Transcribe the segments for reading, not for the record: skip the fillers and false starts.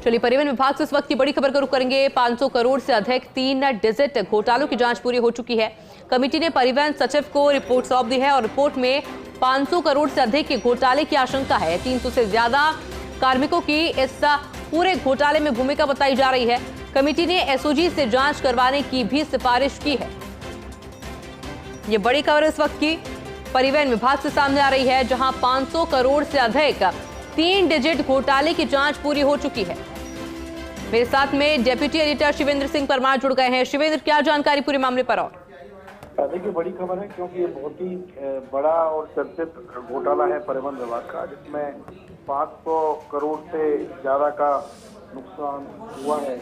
चलिए, परिवहन विभाग से इस वक्त की बड़ी खबर का रुख करेंगे। 500 करोड़ से अधिक 3 डिजिट घोटालों की जांच पूरी हो चुकी है। कमेटी ने परिवहन सचिव को रिपोर्ट सौंप दी है और रिपोर्ट में 500 करोड़ से अधिक के घोटाले की आशंका है। 300 से ज्यादा कार्मिकों की इस पूरे घोटाले में भूमिका बताई जा रही है। कमेटी ने एसओजी से जांच करवाने की भी सिफारिश की है। ये बड़ी खबर इस वक्त की परिवहन विभाग से सामने आ रही है, जहां 500 करोड़ से अधिक 3 डिजिट घोटाले की जांच पूरी हो चुकी है। मेरे साथ में डेप्यूटी एडिटर शिवेंद्र सिंह परमार जुड़ गए हैं। शिवेंद्र, क्या जानकारी पूरे मामले पर? और देखिए, बड़ी खबर है क्योंकि ये बहुत ही बड़ा और चर्चित घोटाला है परिवहन विभाग का, जिसमें 500 करोड़ से ज्यादा का नुकसान हुआ है।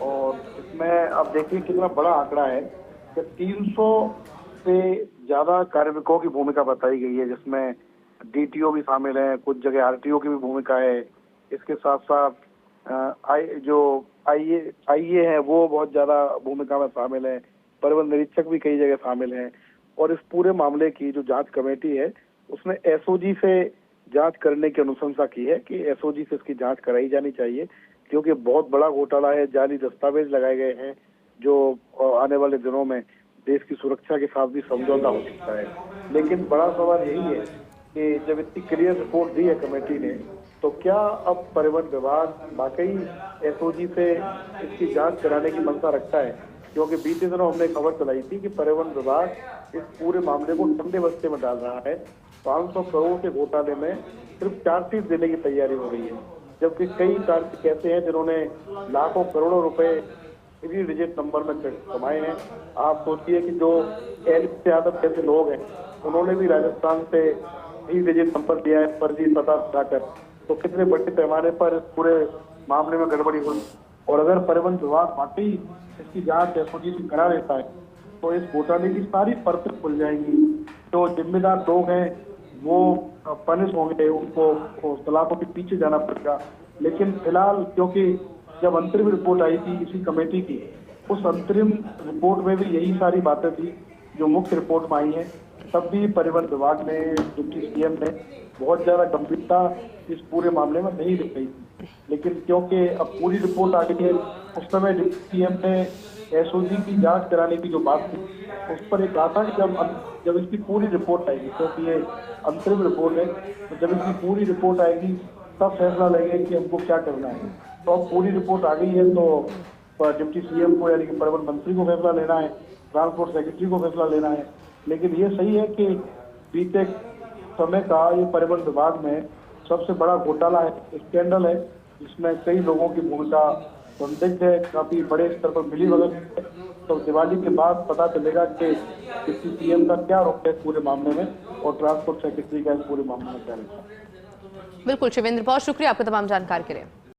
और इसमें अब देखिए कितना बड़ा आंकड़ा है कि 300 से ज्यादा कार्मिकों की भूमिका बताई गई है, जिसमें डीटीओ भी शामिल है, कुछ जगह आरटीओ की भी भूमिका है। इसके साथ साथ आईए है वो बहुत ज्यादा भूमिका में शामिल है। परिवहन निरीक्षक भी कई जगह शामिल हैं। और इस पूरे मामले की जो जांच कमेटी है उसने एसओजी से जांच करने की अनुशंसा की है कि एसओजी से इसकी जांच कराई जानी चाहिए, क्योंकि बहुत बड़ा घोटाला है। जाली दस्तावेज लगाए गए हैं जो आने वाले दिनों में देश की सुरक्षा के साथ भी समझौता हो सकता है। लेकिन बड़ा सवाल यही है कि जब इतनी क्लियर रिपोर्ट दी है कमेटी ने, तो क्या अब परिवहन विभाग वाकई एसओजी से इसकी जांच कराने की मंशा रखता है? क्योंकि बीते दिनों हमने खबर चलाई थी कि परिवहन विभाग इस पूरे मामले को ठंडे बस्ते में डाल रहा है। 500 करोड़ के घोटाले में सिर्फ चार्जशीट देने की तैयारी हो रही है, जबकि कई कार्मिक ऐसे हैं जिन्होंने लाखों करोड़ों रुपए 3 डिजिट नंबर में कमाए हैं। आप सोचिए कि जो एल यादव जैसे लोग हैं, उन्होंने भी राजस्थान से 3 डिजिट नंबर लिया है फर्जी पता बताकर। तो कितने बड़े पैमाने पर इस पूरे मामले में गड़बड़ी हुई। और अगर परिवहन विभाग वाकई इसकी जांच एसओजी से करा लेता है तो इस घोटाले की सारी परतें खुल जाएंगी। जो जिम्मेदार लोग हैं वो पनिश होंगे, उनको सलाखों के पीछे जाना पड़ेगा। लेकिन फिलहाल क्योंकि जब अंतरिम रिपोर्ट आई थी इसी कमेटी की, उस अंतरिम रिपोर्ट में भी यही सारी बातें थी जो मुख्य रिपोर्ट में आई है। तब भी परिवहन विभाग ने, डिप्टी सीएम ने बहुत ज्यादा गंभीरता इस पूरे मामले में नहीं दिखाई थी। लेकिन क्योंकि अब पूरी रिपोर्ट आ गई है, उस समय डिप्टी सीएम ने एसओजी की जांच कराने की जो बात थी उस पर एक कहा था कि जब इसकी पूरी रिपोर्ट आएगी, क्योंकि ये अंतरिम रिपोर्ट है, तो जब इसकी पूरी रिपोर्ट आएगी तब फैसला लगेगा कि हमको क्या करना है। तो अब पूरी रिपोर्ट आ गई है तो डिप्टी सीएम को यानी कि परिवहन मंत्री को फैसला लेना है, ट्रांसपोर्ट सेक्रेटरी को फैसला लेना है। लेकिन ये सही है कि बीते समय का ये परिवहन विभाग में सबसे बड़ा घोटाला है, स्कैंडल है, जिसमें कई लोगों की भूमिका संदिग्ध है, काफी बड़े स्तर पर मिली भगत है। तो दिवाली के बाद पता चलेगा कि डिप्टी सीएम का क्या रोक है पूरे मामले में और ट्रांसपोर्ट सेक्रेटरी का इस पूरे मामले में क्या रोक है। बिल्कुल शिवेंद्र, बहुत शुक्रिया आपका तमाम जानकारी के लिए।